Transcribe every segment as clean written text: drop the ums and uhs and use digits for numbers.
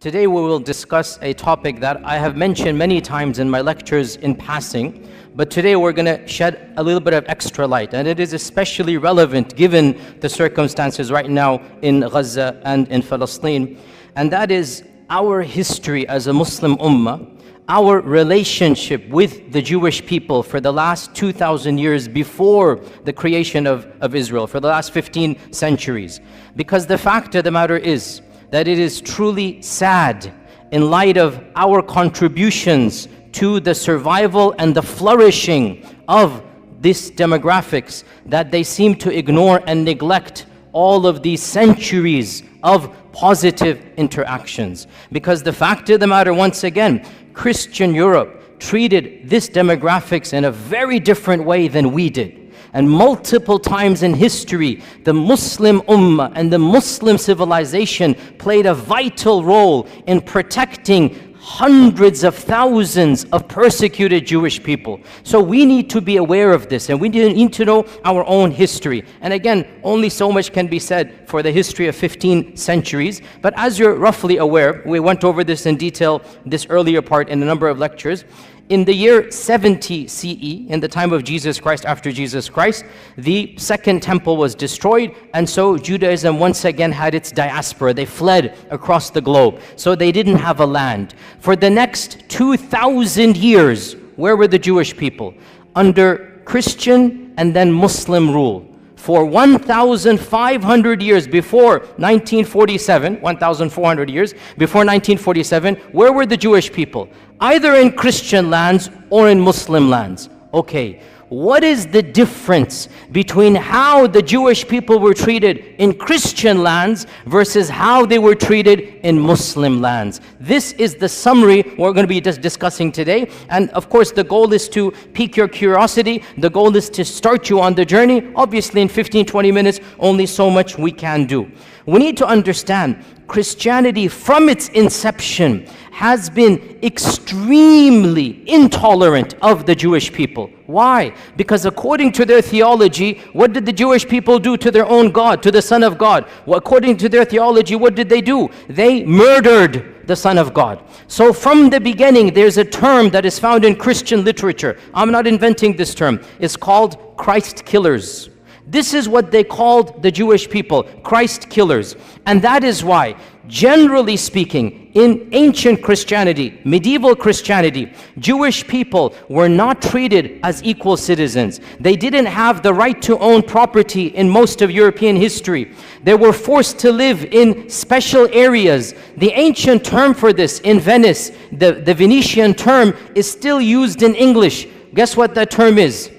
Today we will discuss a topic that I have mentioned many times in my lectures in passing, but today we're going to shed a little bit of extra light, and it is especially relevant given the circumstances right now in Gaza and in Palestine, and that is our history as a Muslim ummah, our relationship with the Jewish people for the last 2,000 years before the creation of Israel, for the last 15 centuries. Because the fact of the matter is that it is truly sad in light of our contributions to the survival and the flourishing of these demographics that they seem to ignore and neglect all of these centuries of positive interactions. Because the fact of the matter, once again, Christian Europe treated this demographics in a very different way than we did. And multiple times in history, the Muslim ummah and the Muslim civilization played a vital role in protecting hundreds of thousands of persecuted Jewish people. So we need to be aware of this, and we need to know our own history. And again, only so much can be said for the history of 15 centuries. But as you're roughly aware, we went over this in detail this earlier part in a number of lectures. In the year 70 CE, in the time of Jesus Christ, after Jesus Christ, the second temple was destroyed, and so Judaism once again had its diaspora. They fled across the globe, so they didn't have a land. For the next 2,000 years, where were the Jewish people? Under Christian and then Muslim rule. For 1,500 years before 1947, 1,400 years before 1947, where were the Jewish people? Either in Christian lands or in Muslim lands. Okay, what is the difference between how the Jewish people were treated in Christian lands versus how they were treated in Muslim lands? This is the summary we're going to be discussing today. And of course, the goal is to pique your curiosity. The goal is to start you on the journey. Obviously, in 15-20 minutes, only so much we can do. We need to understand Christianity from its inception has been extremely intolerant of the Jewish people. Why? Because according to their theology, what did the Jewish people do to their own God, to the Son of God? Well, according to their theology, what did they do? They murdered the Son of God. So from the beginning, there's a term that is found in Christian literature. I'm not inventing this term. It's called Christ killers. This is what they called the Jewish people, Christ killers. And that is why, generally speaking, in ancient Christianity, medieval Christianity, Jewish people were not treated as equal citizens. They didn't have the right to own property in most of European history. They were forced to live in special areas. The ancient term for this in Venice, the Venetian term, is still used in English. Guess what that term is?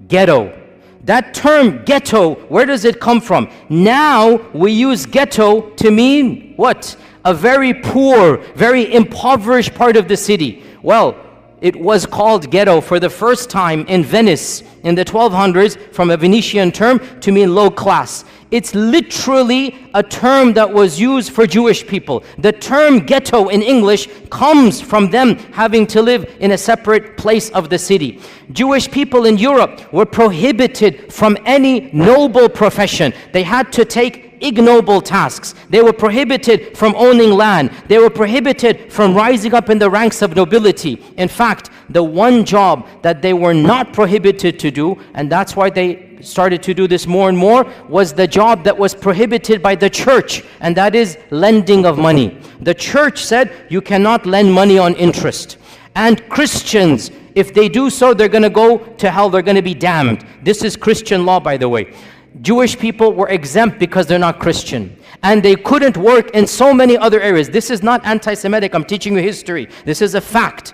Ghetto. That term, ghetto, where does it come from? Now we use ghetto to mean what? A very poor, very impoverished part of the city. Well, it was called ghetto for the first time in Venice in the 1200s from a Venetian term to mean low class. It's literally a term that was used for Jewish people. The term ghetto in English comes from them having to live in a separate place of the city. Jewish people in Europe were prohibited from any noble profession. They had to take ignoble tasks. They were prohibited from owning land. They were prohibited from rising up in the ranks of nobility. In fact, the one job that they were not prohibited to do, and that's why they started to do this more and more, was the job that was prohibited by the church, and that is lending of money. The church said you cannot lend money on interest. And Christians, if they do so, they're going to go to hell, they're going to be damned. This is Christian law, by the way. Jewish people were exempt because they're not Christian. And they couldn't work in so many other areas. This is not anti-Semitic, I'm teaching you history. This is a fact.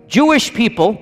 Jewish people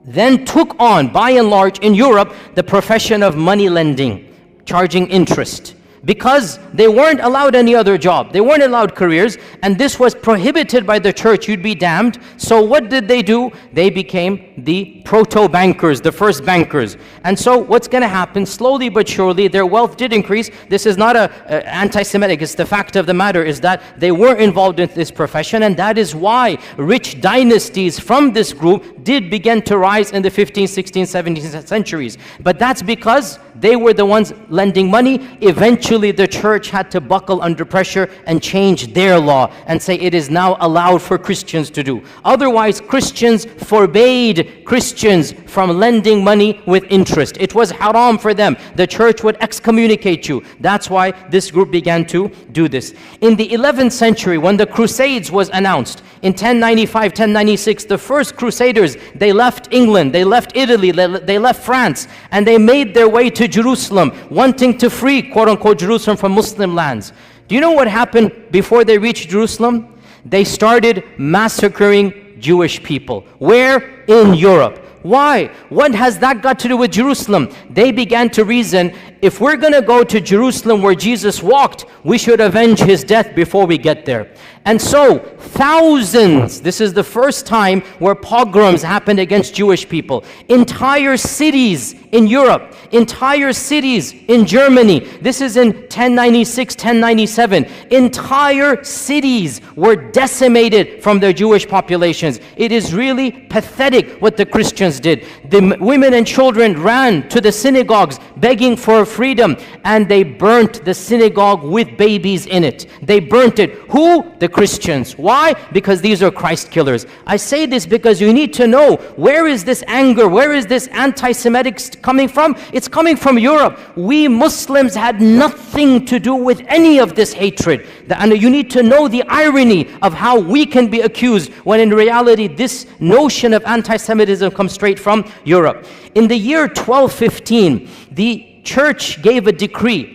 then took on, by and large, in Europe, the profession of money lending, charging interest. Because they weren't allowed any other job. They weren't allowed careers, and this was prohibited by the church. You'd be damned. So what did they do? They became the proto-bankers, the first bankers. And so what's going to happen, slowly but surely, their wealth did increase. This is not anti-Semitic. It's the fact of the matter is that they were involved in this profession, and that is why rich dynasties from this group did begin to rise in the 15th, 16th, 17th centuries. But that's because they were the ones lending money. Eventually, eventually the church had to buckle under pressure and change their law and say it is now allowed for Christians to do. Otherwise, Christians forbade Christians from lending money with interest. It was haram for them. The church would excommunicate you. That's why this group began to do this. In the 11th century, when the Crusades was announced, in 1095, 1096, the first Crusaders, they left England, they left Italy, they left France, and they made their way to Jerusalem, wanting to free, quote-unquote, Jerusalem from Muslim lands. Do you know what happened before they reached Jerusalem? They started massacring Jewish people. Where? In Europe. Why? What has that got to do with Jerusalem? They began to reason, if we're going to go to Jerusalem where Jesus walked, we should avenge his death before we get there. And so, thousands, this is the first time where pogroms happened against Jewish people. Entire cities in Europe, entire cities in Germany, this is in 1096, 1097, entire cities were decimated from their Jewish populations. It is really pathetic what the Christians did. The women and children ran to the synagogues begging for freedom, and they burnt the synagogue with babies in it. They burnt it. Who? The Christians. Why? Because these are Christ killers. I say this because you need to know, where is this anger, where is this anti-Semitic coming from? It's coming from Europe. We Muslims had nothing to do with any of this hatred. And you need to know the irony of how we can be accused when in reality this notion of anti-Semitism comes straight from Europe. In the year 1215, the church gave a decree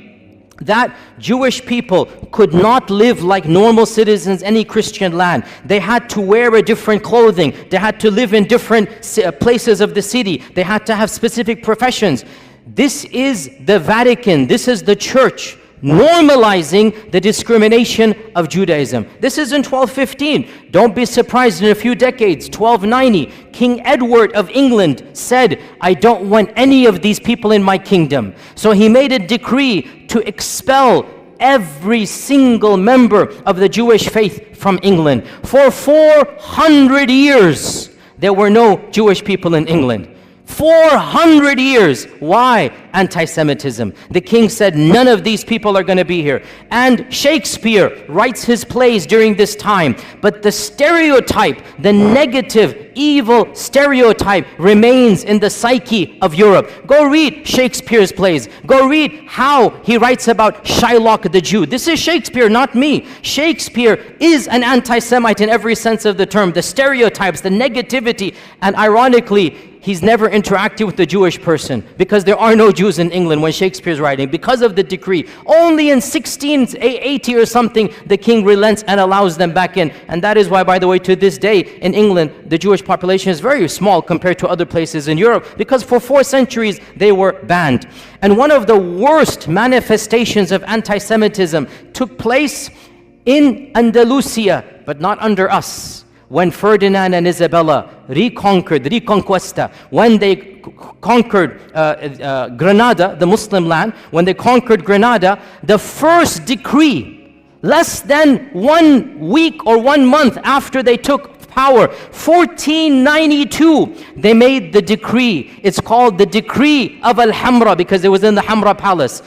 that Jewish people could not live like normal citizens in any Christian land. They had to wear a different clothing. They had to live in different places of the city. They had to have specific professions. This is the Vatican. This is the church normalizing the discrimination of Judaism. This is in 1215. Don't be surprised in a few decades, 1290, King Edward of England said, I don't want any of these people in my kingdom. So he made a decree to expel every single member of the Jewish faith from England. For 400 years, there were no Jewish people in England. 400 years. Why? Anti-Semitism. The king said, none of these people are going to be here. And Shakespeare writes his plays during this time. But the stereotype, the negative, evil stereotype remains in the psyche of Europe. Go read Shakespeare's plays. Go read how he writes about Shylock the Jew. This is Shakespeare, not me. Shakespeare is an anti-Semite in every sense of the term. The stereotypes, the negativity, and ironically, he's never interacted with the Jewish person because there are no Jews in England when Shakespeare's writing because of the decree. Only in 1680 or something, the king relents and allows them back in. And that is why, by the way, to this day in England, the Jewish population is very small compared to other places in Europe because for 4 centuries, they were banned. And one of the worst manifestations of anti-Semitism took place in Andalusia, but not under us. When Ferdinand and Isabella Reconquista, when they conquered Granada, the Muslim land, when they conquered Granada, the first decree, less than 1 week or 1 month after they took power, 1492, they made the decree. It's called the Decree of Al-Hamra because it was in the Hamra Palace.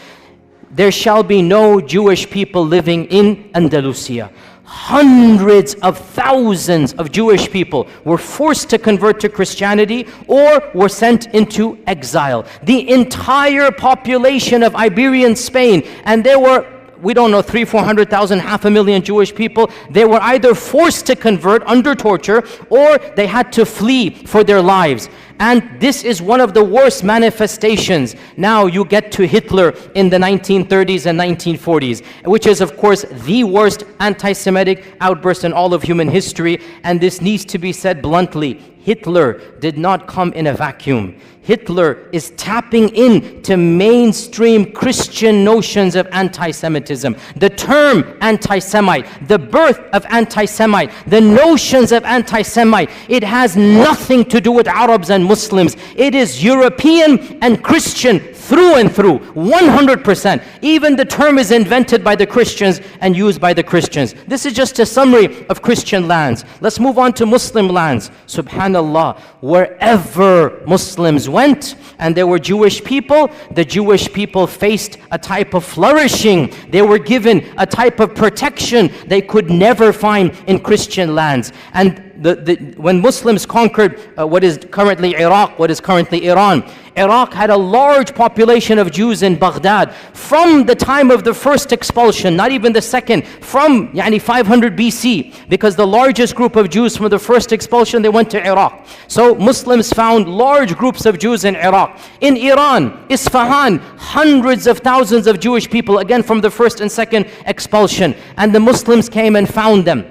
There shall be no Jewish people living in Andalusia. Hundreds of thousands of Jewish people were forced to convert to Christianity or were sent into exile. The entire population of Iberian Spain, and there were, we don't know, 300,000-400,000, 500,000 Jewish people, they were either forced to convert under torture or they had to flee for their lives. And this is one of the worst manifestations. Now you get to Hitler in the 1930s and 1940s, which is of course the worst anti-Semitic outburst in all of human history. And this needs to be said bluntly. Hitler did not come in a vacuum. Hitler is tapping into mainstream Christian notions of anti-Semitism. The term anti-Semite, the birth of anti-Semite, the notions of anti-Semite, it has nothing to do with Arabs and Muslims. It is European and Christian through and through, 100%. Even the term is invented by the Christians and used by the Christians. This is just a summary of Christian lands. Let's move on to Muslim lands. Subhanallah, wherever Muslims went and there were Jewish people, the Jewish people faced a type of flourishing. They were given a type of protection they could never find in Christian lands. And when Muslims conquered what is currently Iraq, what is currently Iran, Iraq had a large population of Jews in Baghdad from the time of the first expulsion, not even the second, from 500 BC, because the largest group of Jews from the first expulsion, they went to Iraq. So Muslims found large groups of Jews in Iraq. In Iran, Isfahan, hundreds of thousands of Jewish people, again from the first and second expulsion. And the Muslims came and found them,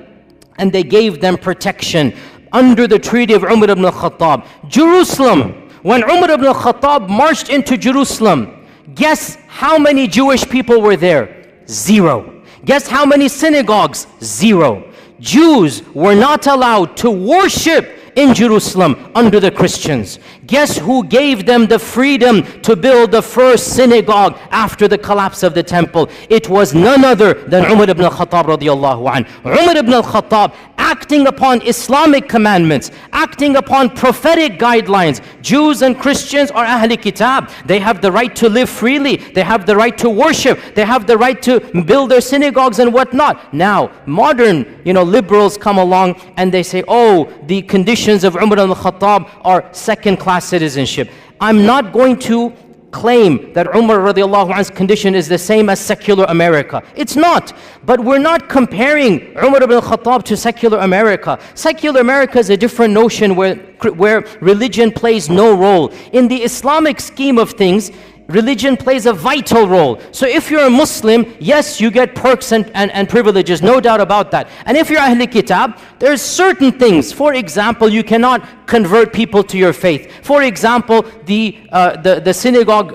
and they gave them protection under the treaty of Umar ibn al-Khattab. Jerusalem, when Umar ibn al-Khattab marched into Jerusalem, guess how many Jewish people were there? 0. Guess how many synagogues? 0. Jews were not allowed to worship in Jerusalem under the Christians. Guess who gave them the freedom to build the first synagogue after the collapse of the temple? It was none other than Umar ibn al-Khattab radiyallahu anh. Umar ibn al-Khattab, acting upon Islamic commandments, acting upon prophetic guidelines. Jews and Christians are Ahli Kitab. They have the right to live freely. They have the right to worship. They have the right to build their synagogues and whatnot. Now, modern, liberals come along and they say, oh, the conditions of Umar al-Khattab are second-class citizenship. I'm not going to claim that Umar radiallahu anhu's condition is the same as secular America. It's not. But we're not comparing Umar ibn al-Khattab to secular America. Secular America is a different notion where religion plays no role. In the Islamic scheme of things, religion plays a vital role. So if you're a Muslim, yes, you get perks and privileges, no doubt about that. And if you're Ahl Kitab, there's certain things. For example, you cannot convert people to your faith. For example, the synagogue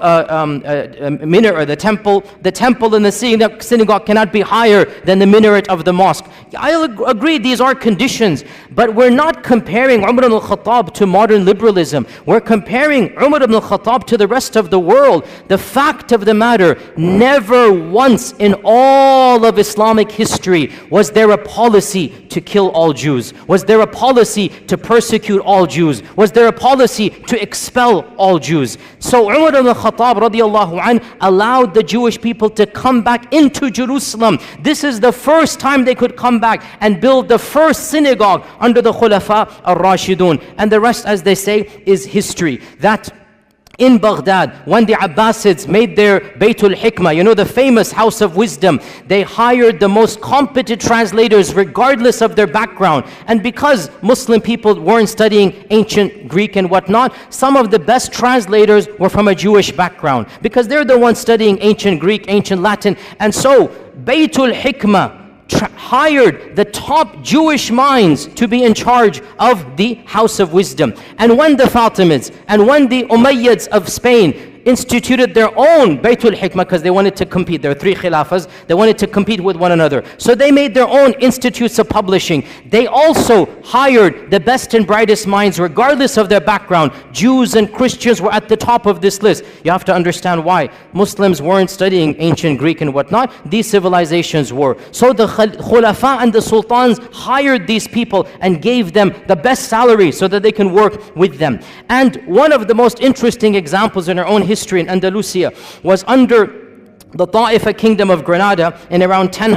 minaret, or the temple in the synagogue cannot be higher than the minaret of the mosque. I agree, these are conditions, but we're not comparing Umar ibn al-Khattab to modern liberalism. We're comparing Umar ibn al-Khattab to the rest of the world. The fact of the matter, never once in all of Islamic history was there a policy to kill all Jews. Was there a policy to persecute all Jews? Was there a policy to expel all Jews? So Umar ibn al-Khattab radiyallahu anh allowed the Jewish people to come back into Jerusalem. This is the first time they could come back and build the first synagogue under the Khulafa al-Rashidun. And the rest, as they say, is history. That in Baghdad, when the Abbasids made their Baytul Hikmah, the famous house of wisdom, they hired the most competent translators regardless of their background. And because Muslim people weren't studying ancient Greek and whatnot, some of the best translators were from a Jewish background, because they're the ones studying ancient Greek, ancient Latin. And so Baytul Hikmah hired the top Jewish minds to be in charge of the House of Wisdom. And when the Fatimids and when the Umayyads of Spain instituted their own Baytul Hikmah, because they wanted to compete. There are 3 khilafas. They wanted to compete with one another. So they made their own institutes of publishing. They also hired the best and brightest minds, regardless of their background. Jews and Christians were at the top of this list. You have to understand why. Muslims weren't studying ancient Greek and whatnot. These civilizations were. So the Khulafa and the Sultans hired these people and gave them the best salary so that they can work with them. And one of the most interesting examples in our own history in Andalusia was under the Ta'ifa kingdom of Granada in around 1000,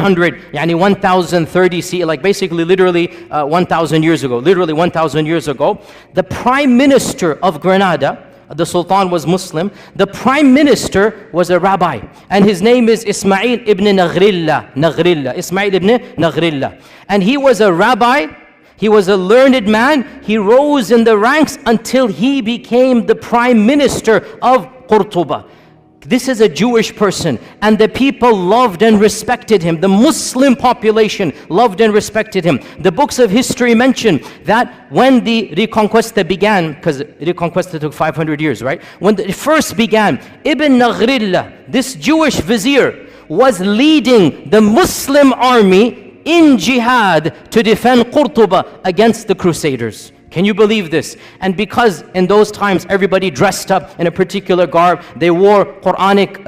1030 CE, like basically literally 1000 years ago, the prime minister of Granada, the Sultan was Muslim, the prime minister was a rabbi, and his name is Ismail ibn Naghrillah, Ismail ibn Naghrillah. And he was a rabbi, he was a learned man, he rose in the ranks until he became the prime minister of Qurtuba. This is a Jewish person, and the people loved and respected him. The Muslim population loved and respected him. The books of history mention that when the Reconquista began, because Reconquista took 500 years, right? When it first began, Ibn Naghrillah, this Jewish vizier, was leading the Muslim army in jihad to defend Qurtuba against the Crusaders. Can you believe this? And because in those times everybody dressed up in a particular garb, they wore Quranic,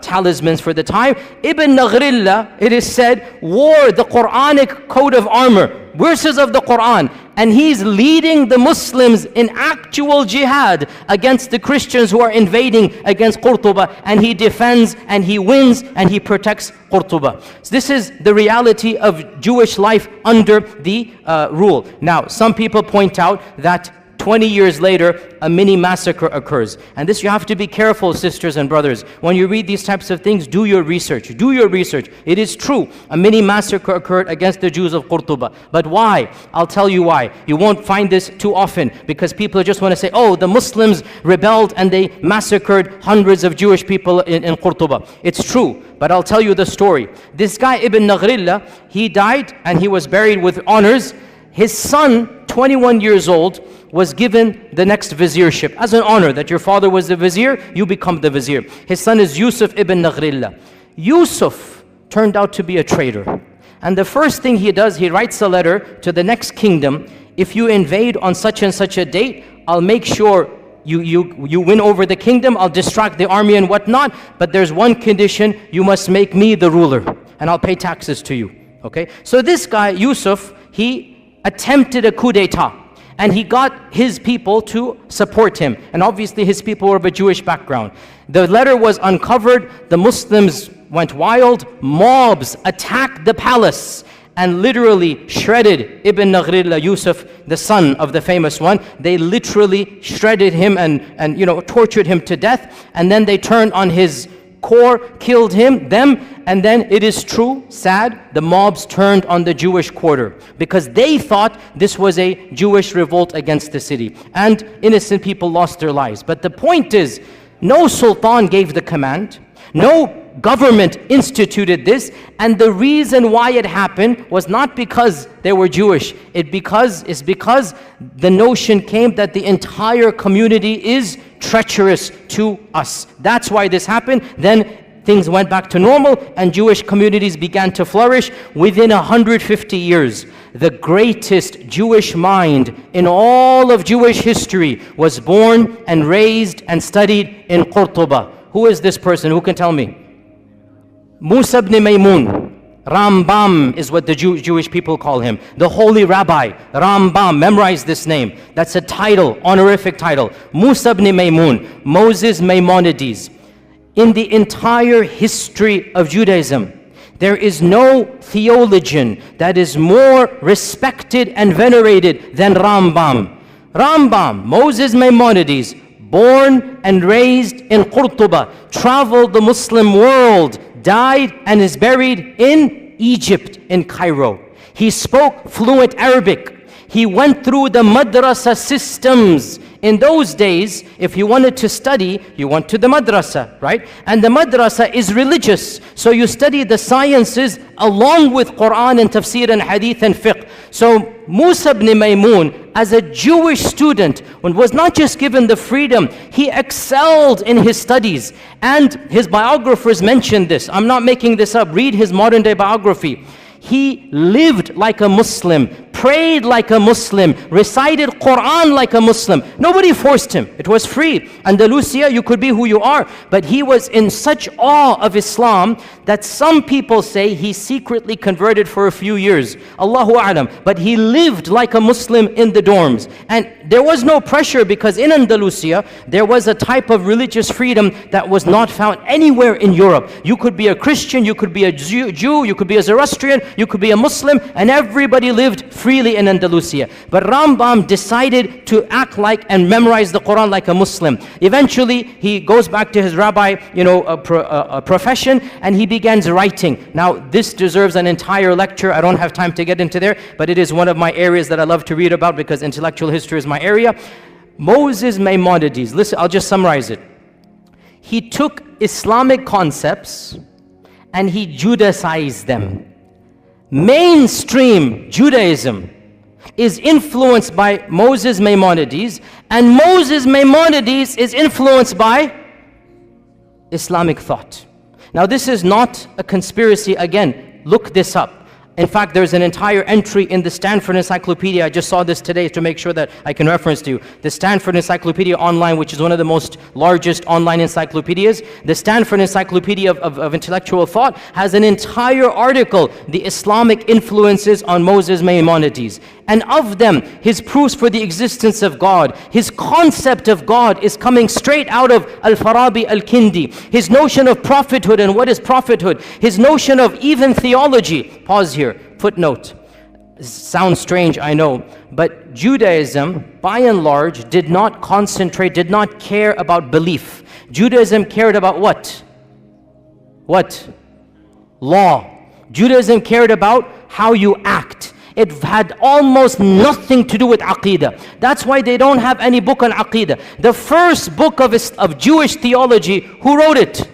talismans for the time. Ibn Naghrillah, it is said, wore the Quranic coat of armor, verses of the Quran, and he's leading the Muslims in actual jihad against the Christians who are invading against Qurtuba, and he defends and he wins and he protects Qurtuba. So this is the reality of Jewish life under the rule. Now, some people point out that 20 years later, a mini massacre occurs. And this, you have to be careful, sisters and brothers. When you read these types of things, do your research. Do your research. It is true, a mini massacre occurred against the Jews of Qurtuba. But why? I'll tell you why. You won't find this too often, because people just want to say, oh, the Muslims rebelled and they massacred hundreds of Jewish people in Qurtuba. It's true, but I'll tell you the story. This guy, Ibn Naghrillah, he died and he was buried with honors. His son, 21 years old, was given the next viziership as an honor, that your father was the vizier, you become the vizier. His son is Yusuf ibn Naghrillah. Yusuf turned out to be a traitor. And the first thing he does, he writes a letter to the next kingdom. If you invade on such and such a date, I'll make sure you win over the kingdom, I'll distract the army and whatnot, but there's one condition, you must make me the ruler, and I'll pay taxes to you. Okay? So this guy, Yusuf, he attempted a coup d'etat. And he got his people to support him. And obviously his people were of a Jewish background. The letter was uncovered. The Muslims went wild. Mobs attacked the palace and literally shredded Ibn Naghrillah, Yusuf, the son of the famous one. They literally shredded him and tortured him to death. And then they turned on his core, killed them, and then it is true, sad, the mobs turned on the Jewish quarter because they thought this was a Jewish revolt against the city, and innocent people lost their lives. But the point is, no sultan gave the command, no government instituted this, and the reason why it happened was not because they were Jewish. It's because the notion came that the entire community is treacherous to us. That's why this happened. Then things went back to normal and Jewish communities began to flourish. Within 150 years, the greatest Jewish mind in all of Jewish history was born and raised and studied in Qurtuba. Who is this person? Who can tell me? Musa ibn Maymun. Rambam is what the Jewish people call him. The holy rabbi, Rambam. Memorize this name. That's a title, honorific title. Musa ibn Maymun, Moses Maimonides. In the entire history of Judaism, there is no theologian that is more respected and venerated than Rambam. Rambam, Moses Maimonides, born and raised in Qurtuba, traveled the Muslim world, died and is buried in Egypt, in Cairo. He spoke fluent Arabic. He went through the madrasa systems. In those days, if you wanted to study, you went to the madrasa, right? And the madrasa is religious. So you study the sciences along with Quran and tafsir and hadith and fiqh. So Musa ibn Maymun, as a Jewish student, was not just given the freedom, he excelled in his studies. And his biographers mentioned this. I'm not making this up. Read his modern day biography. He lived like a Muslim, prayed like a Muslim, recited Quran like a Muslim. Nobody forced him. It was free. Andalusia, you could be who you are. But he was in such awe of Islam that some people say he secretly converted for a few years. Allahu A'lam. But he lived like a Muslim in the dorms. And there was no pressure because in Andalusia, there was a type of religious freedom that was not found anywhere in Europe. You could be a Christian, you could be a Jew, you could be a Zoroastrian, you could be a Muslim, and everybody lived freely in Andalusia. But Rambam decided to act like and memorize the Quran like a Muslim. Eventually, he goes back to his rabbi, profession, and he begins writing. Now, this deserves an entire lecture. I don't have time to get into there, but it is one of my areas that I love to read about because intellectual history is my area. Moses Maimonides, listen, I'll just summarize it. He took Islamic concepts and he Judaicized them. Mainstream Judaism is influenced by Moses Maimonides, and Moses Maimonides is influenced by Islamic thought. Now this is not a conspiracy. Again, look this up. In fact, there's an entire entry in the Stanford Encyclopedia. I just saw this today to make sure that I can reference to you. The Stanford Encyclopedia Online, which is one of the most largest online encyclopedias. The Stanford Encyclopedia of Intellectual Thought has an entire article, The Islamic Influences on Moses Maimonides. And of them, his proofs for the existence of God, his concept of God is coming straight out of Al-Farabi Al-Kindi. His notion of prophethood and what is prophethood. His notion of even theology. Pause here, footnote. Sounds strange, I know. But Judaism, by and large, did not concentrate, did not care about belief. Judaism cared about what? What? Law. Judaism cared about how you act. It had almost nothing to do with Aqidah. That's why they don't have any book on Aqidah. The first book of Jewish theology, who wrote it?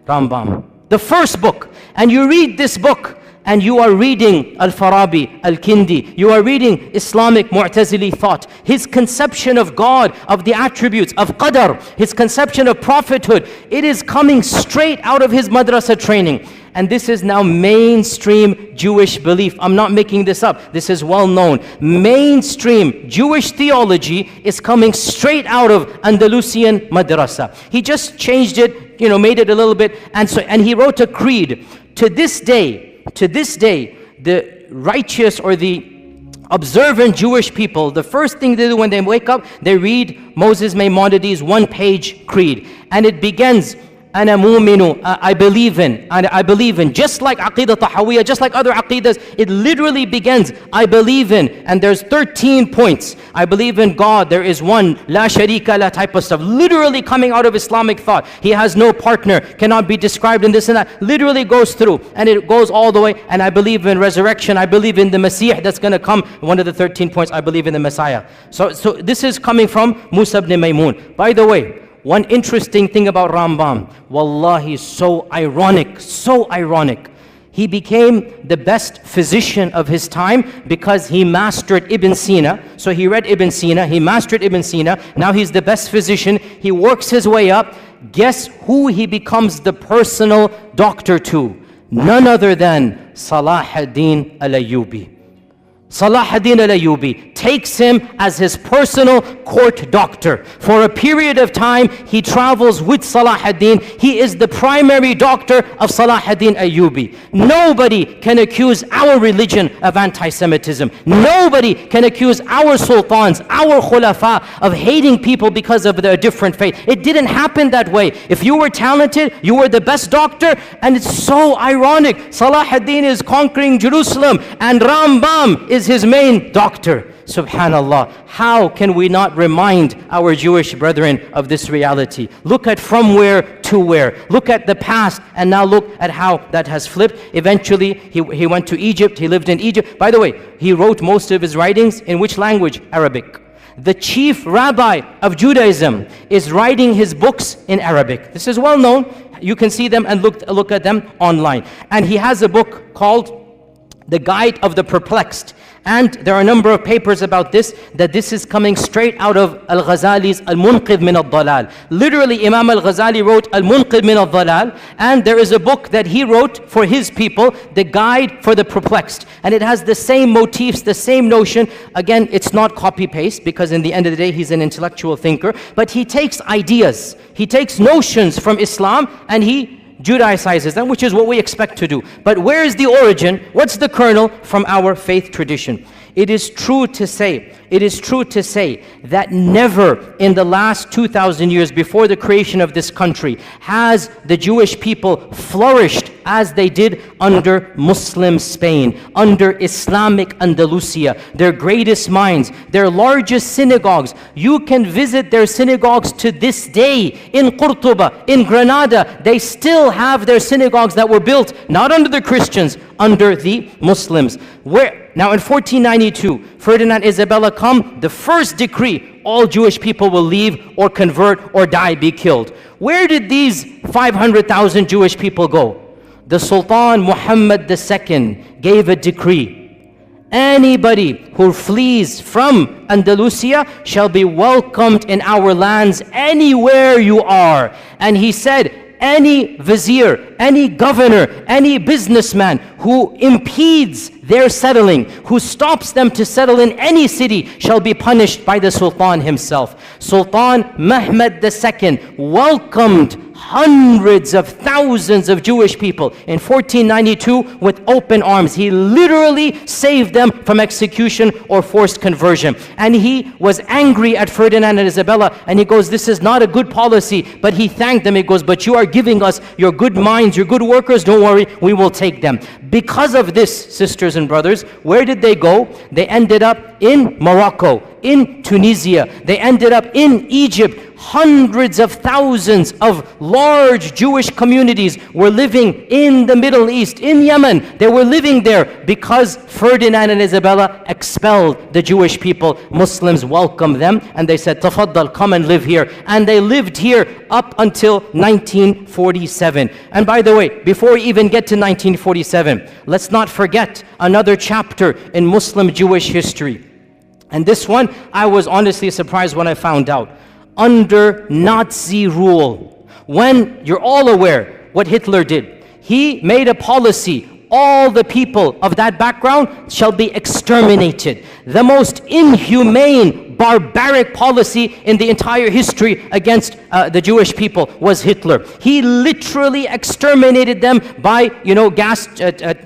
Rambam. The first book. And you read this book, and you are reading Al-Farabi, Al-Kindi. You are reading Islamic Mu'tazili thought. His conception of God, of the attributes, of Qadar, his conception of prophethood, it is coming straight out of his madrasa training. And this is now mainstream Jewish belief. I'm not making this up. This is well known. Mainstream Jewish theology is coming straight out of Andalusian madrasa. He just changed it, made it a little bit. And he wrote a creed. To this day, the righteous or the observant Jewish people, the first thing they do when they wake up, they read Moses Maimonides' one-page creed. And it begins, Ana mu'minu, I believe in, just like Aqidah Tahawiyah, just like other Aqidas, it literally begins, I believe in, and there's 13 points. I believe in God, there is one, la sharika la type of stuff, literally coming out of Islamic thought. He has no partner, cannot be described in this and that, literally goes through, and it goes all the way, and I believe in resurrection, I believe in the Messiah that's going to come, one of the 13 points, I believe in the Messiah. So this is coming from Musa ibn Maymun. By the way, one interesting thing about Rambam, wallahi, so ironic. He became the best physician of his time because he mastered Ibn Sina. So he read Ibn Sina, he mastered Ibn Sina. Now he's the best physician. He works his way up. Guess who he becomes the personal doctor to? None other than Salah ad-Din al-Ayyubi. Salah ad-Din al-Ayyubi takes him as his personal court doctor. For a period of time, he travels with Salah ad-Din. He is the primary doctor of Salah ad-Din Ayyubi. Nobody can accuse our religion of anti-Semitism. Nobody can accuse our sultans, our khulafa of hating people because of their different faith. It didn't happen that way. If you were talented, you were the best doctor, and it's so ironic. Salah ad-Din is conquering Jerusalem, and Rambam is his main doctor. Subhanallah. How can we not remind our Jewish brethren of this reality? Look at from where to where. Look at the past and now look at how that has flipped. Eventually, he went to Egypt. He lived in Egypt. By the way, he wrote most of his writings in which language? Arabic. The chief rabbi of Judaism is writing his books in Arabic. This is well known. You can see them and look at them online. And he has a book called The Guide of the Perplexed. And there are a number of papers about this, that this is coming straight out of Al-Ghazali's Al-Munqidh min al-Dalal. Literally, Imam Al-Ghazali wrote Al-Munqidh min al-Dalal, and there is a book that he wrote for his people, The Guide for the Perplexed. And it has the same motifs, the same notion. Again, it's not copy-paste, because in the end of the day, he's an intellectual thinker. But he takes ideas, he takes notions from Islam, and he Judaicizes them, which is what we expect to do. But where is the origin? What's the kernel? From our faith tradition. It is true to say that never in the last 2,000 years before the creation of this country has the Jewish people flourished as they did under Muslim Spain, under Islamic Andalusia, their greatest minds, their largest synagogues. You can visit their synagogues to this day in Qurtuba, in Granada. They still have their synagogues that were built not under the Christians, under the Muslims. Now in 1492, Ferdinand Isabella come, the first decree, all Jewish people will leave or convert or die, be killed. Where did these 500,000 Jewish people go? The Sultan Muhammad II gave a decree. Anybody who flees from Andalusia shall be welcomed in our lands anywhere you are. And he said, any vizier, any governor, any businessman who impedes their settling, who stops them to settle in any city, shall be punished by the Sultan himself. Sultan Mehmed II welcomed hundreds of thousands of Jewish people in 1492 with open arms. He literally saved them from execution or forced conversion. And he was angry at Ferdinand and Isabella, and he goes, this is not a good policy. But he thanked them. He goes, but you are giving us your good minds, your good workers, don't worry, we will take them. Because of this, sisters and brothers, where did they go? They ended up in Morocco, in Tunisia. They ended up in Egypt. Hundreds of thousands of large Jewish communities were living in the Middle East, in Yemen. They were living there because Ferdinand and Isabella expelled the Jewish people. Muslims welcomed them and they said, Tafaddal, come and live here. And they lived here up until 1947. And by the way, before we even get to 1947, let's not forget another chapter in Muslim Jewish history. And this one, I was honestly surprised when I found out. Under Nazi rule, when you're all aware what Hitler did, he made a policy, all the people of that background shall be exterminated. The most inhumane, barbaric policy in the entire history against the Jewish people was Hitler. He literally exterminated them by, gas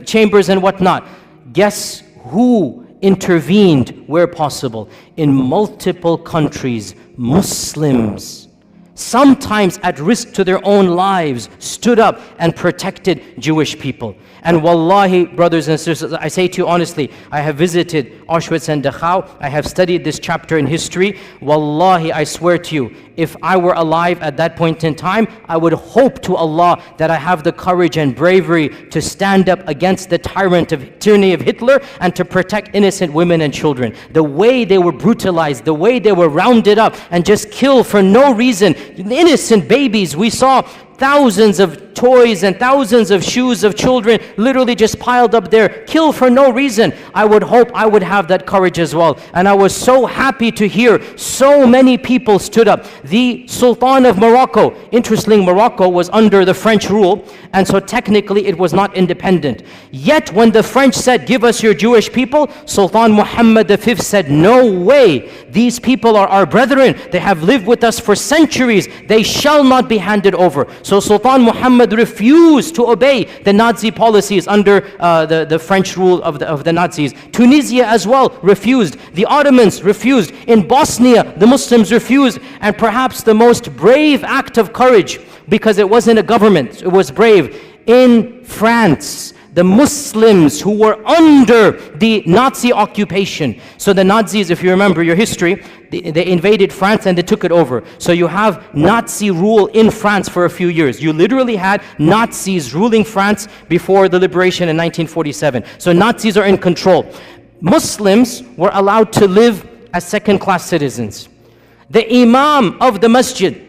chambers and whatnot. Guess who intervened where possible? In multiple countries, Muslims, sometimes at risk to their own lives, stood up and protected Jewish people. And wallahi, brothers and sisters, I say to you honestly, I have visited Auschwitz and Dachau. I have studied this chapter in history. Wallahi, I swear to you, if I were alive at that point in time, I would hope to Allah that I have the courage and bravery to stand up against the tyranny of Hitler and to protect innocent women and children. The way they were brutalized, the way they were rounded up and just killed for no reason. Innocent babies, we saw thousands of toys and thousands of shoes of children literally just piled up there, killed for no reason. I would hope I would have that courage as well. And I was so happy to hear so many people stood up. The Sultan of Morocco, interestingly, Morocco was under the French rule, and so technically it was not independent. Yet when the French said, give us your Jewish people, Sultan Muhammad V said, no way. These people are our brethren. They have lived with us for centuries. They shall not be handed over. So Sultan Muhammad refused to obey the Nazi policies under the French rule of the Nazis. Tunisia as well refused. The Ottomans refused. In Bosnia, the Muslims refused. And perhaps the most brave act of courage, because it wasn't a government, it was brave, in France, the Muslims who were under the Nazi occupation. So the Nazis, if you remember your history, they invaded France and they took it over. So you have Nazi rule in France for a few years. You literally had Nazis ruling France before the liberation in 1947. So Nazis are in control. Muslims were allowed to live as second-class citizens. The Imam of the Masjid,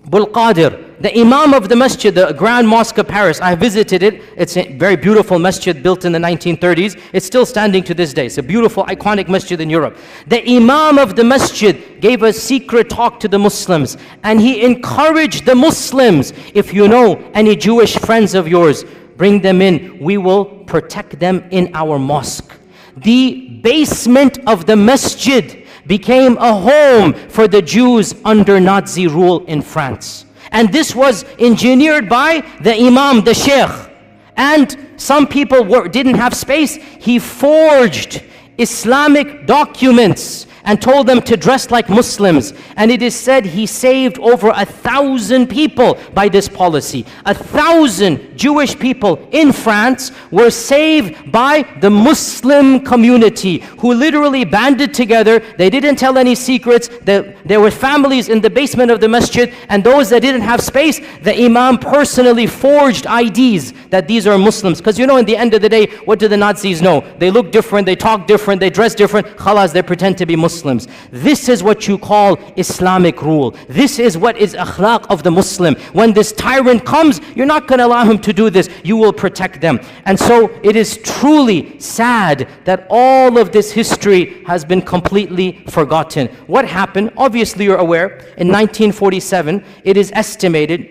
Bul Qadir, the Imam of the Masjid, the Grand Mosque of Paris, I visited it. It's a very beautiful masjid built in the 1930s. It's still standing to this day. It's a beautiful, iconic masjid in Europe. The Imam of the Masjid gave a secret talk to the Muslims, and he encouraged the Muslims, if you know any Jewish friends of yours, bring them in. We will protect them in our mosque. The basement of the masjid became a home for the Jews under Nazi rule in France. And this was engineered by the Imam, the Sheikh. And some people didn't have space. He forged Islamic documents and told them to dress like Muslims. And it is said he saved over 1,000 people by this policy. 1,000 Jewish people in France were saved by the Muslim community, who literally banded together. They didn't tell any secrets. There were families in the basement of the masjid, and those that didn't have space, the Imam personally forged IDs that these are Muslims. Because in the end of the day, what do the Nazis know? They look different, they talk different, they dress different. Khalas, they pretend to be Muslims. This is what you call Islamic rule. This is what is akhlaq of the Muslim. When this tyrant comes, you're not going to allow him to do this. You will protect them. And so it is truly sad that all of this history has been completely forgotten. What happened? Obviously you're aware, in 1947, it is estimated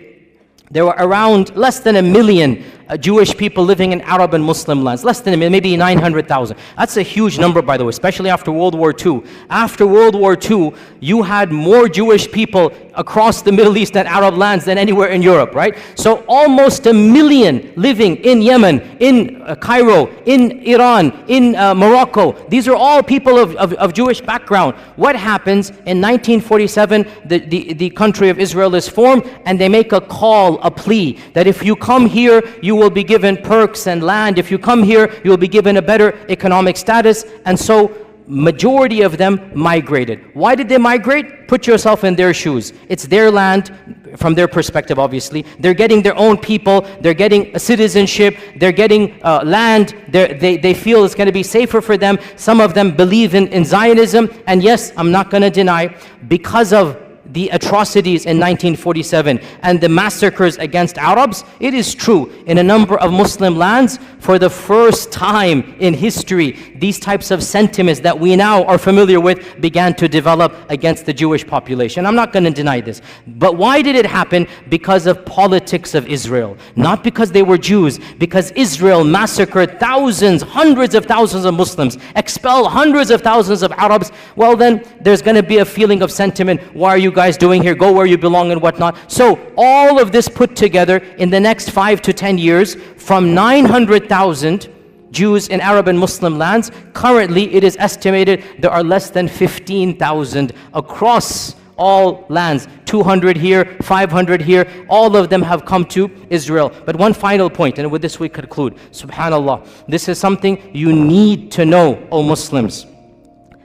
there were around less than 1 million Jewish people living in Arab and Muslim lands. Less than 1 million, maybe 900,000. That's a huge number, by the way, especially after World War II. After World War II, you had more Jewish people across the Middle East and Arab lands than anywhere in Europe, right? So almost 1 million living in Yemen, in Cairo, in Iran, in Morocco. These are all people of Jewish background. What happens in 1947? The country of Israel is formed, and they make a call, a plea, that if you come here, you will be given perks and land. If you come here, you will be given a better economic status. And so majority of them migrated. Why did they migrate? Put yourself in their shoes. It's their land from their perspective, obviously. They're getting their own people. They're getting a citizenship. They're getting land. They feel it's going to be safer for them. Some of them believe in Zionism. And yes, I'm not going to deny, because of the atrocities in 1947 and the massacres against Arabs, it is true, in a number of Muslim lands, for the first time in history, these types of sentiments that we now are familiar with began to develop against the Jewish population. I'm not going to deny this. But why did it happen? Because of politics of Israel. Not because they were Jews, because Israel massacred thousands, hundreds of thousands of Muslims, expelled hundreds of thousands of Arabs. Well then, there's going to be a feeling of sentiment. Why are you guys doing here? Go where you belong and whatnot. So all of this put together in the next 5 to 10 years, from 900,000 Jews in Arab and Muslim lands, currently it is estimated there are less than 15,000 across all lands. 200 here, 500 here, all of them have come to Israel. But one final point, and with this we conclude. Subhanallah, this is something you need to know, O Muslims.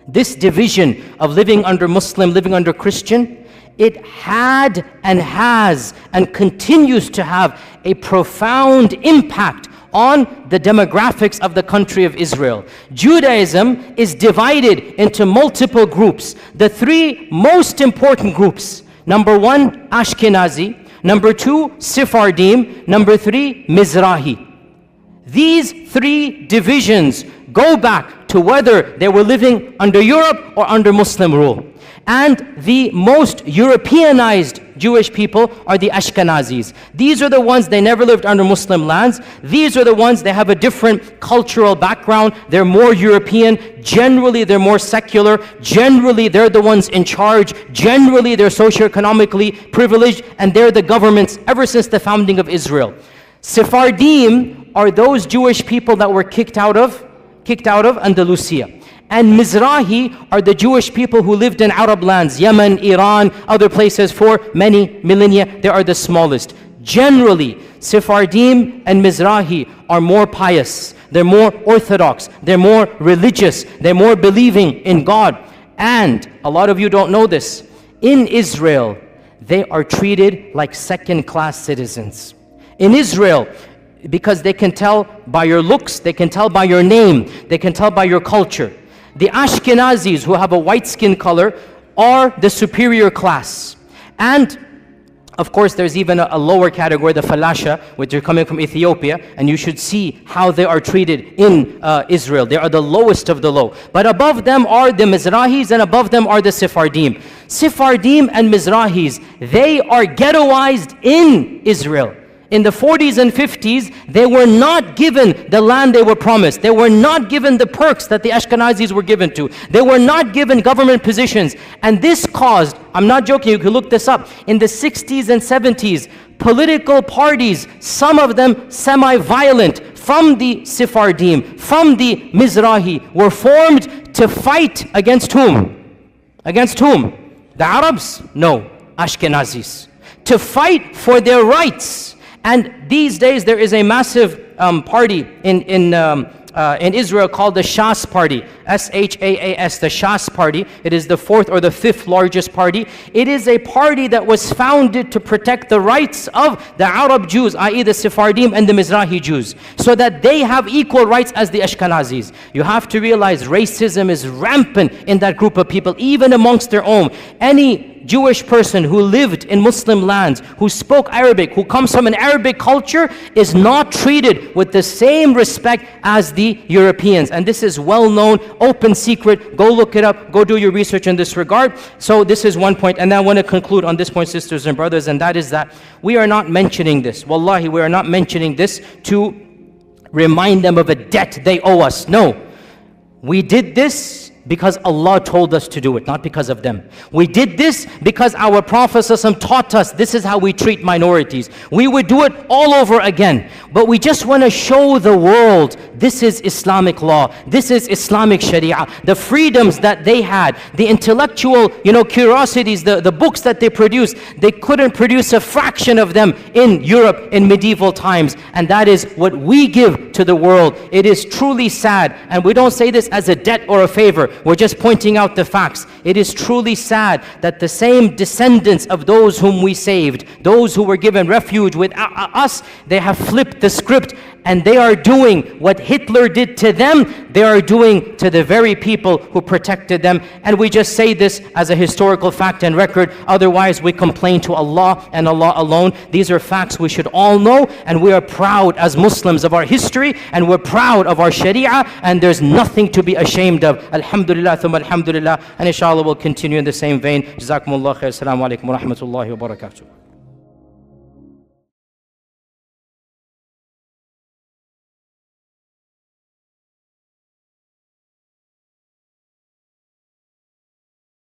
This division of living under Muslim, living under Christian, it had and has and continues to have a profound impact on the demographics of the country of Israel. Judaism is divided into multiple groups. The three most important groups: number one, Ashkenazi; number two, Sephardim; number three, Mizrahi. These three divisions go back to whether they were living under Europe or under Muslim rule. And the most Europeanized Jewish people are the Ashkenazis. These are the ones, they never lived under Muslim lands. These are the ones, they have a different cultural background. They're more European. Generally, they're more secular. Generally, they're the ones in charge. Generally, they're socioeconomically privileged, and they're the governments ever since the founding of Israel. Sephardim are those Jewish people that were kicked out of Andalusia. And Mizrahi are the Jewish people who lived in Arab lands, Yemen, Iran, other places for many millennia. They are the smallest. Generally, Sephardim and Mizrahi are more pious. They're more orthodox. They're more religious. They're more believing in God. And a lot of you don't know this. In Israel, they are treated like second-class citizens. In Israel, because they can tell by your looks, they can tell by your name, they can tell by your culture. The Ashkenazis, who have a white skin color, are the superior class. And of course, there's even a lower category, the Falasha, which are coming from Ethiopia, and you should see how they are treated in Israel. They are the lowest of the low. But above them are the Mizrahis, and above them are the Sephardim. Sephardim and Mizrahis, they are ghettoized in Israel. In the 40s and 50s, they were not given the land they were promised. They were not given the perks that the Ashkenazis were given to. They were not given government positions. And this caused, I'm not joking, you can look this up, in the 60s and 70s, political parties, some of them semi-violent, from the Sephardim, from the Mizrahi, were formed to fight against whom? Against whom? The Arabs? No, Ashkenazis. To fight for their rights. And these days there is a massive party in Israel called the Shas Party, S-H-A-A-S, the Shas Party. It is the fourth or the fifth largest party. It is a party that was founded to protect the rights of the Arab Jews, i.e. the Sephardim and the Mizrahi Jews, so that they have equal rights as the Ashkenazis. You have to realize racism is rampant in that group of people, even amongst their own. Any Jewish person who lived in Muslim lands, who spoke Arabic, who comes from an Arabic culture, is not treated with the same respect as the Europeans. And this is well known, open secret. Go look it up, go do your research in this regard. So this is one point. And then I want to conclude on this point, sisters and brothers, and that is that we are not mentioning this. Wallahi, we are not mentioning this to remind them of a debt they owe us. No. We did this because Allah told us to do it, not because of them. We did this because our Prophet ﷺ taught us this is how we treat minorities. We would do it all over again. But we just want to show the world this is Islamic law. This is Islamic Sharia. The freedoms that they had, the intellectual, curiosities, the books that they produced, they couldn't produce a fraction of them in Europe in medieval times. And that is what we give to the world. It is truly sad. And we don't say this as a debt or a favor. We're just pointing out the facts. It is truly sad that the same descendants of those whom we saved, those who were given refuge with us, they have flipped the script and they are doing what Hitler did to them, they are doing to the very people who protected them. And we just say this as a historical fact and record. Otherwise, we complain to Allah and Allah alone. These are facts we should all know, and we are proud as Muslims of our history, and we're proud of our Sharia, and there's nothing to be ashamed of. Alhamdulillah, thumma alhamdulillah. And inshallah we'll continue in the same vein. Jazakumullah khair. Assalamu alaikum wa rahmatullahi wa barakatuh.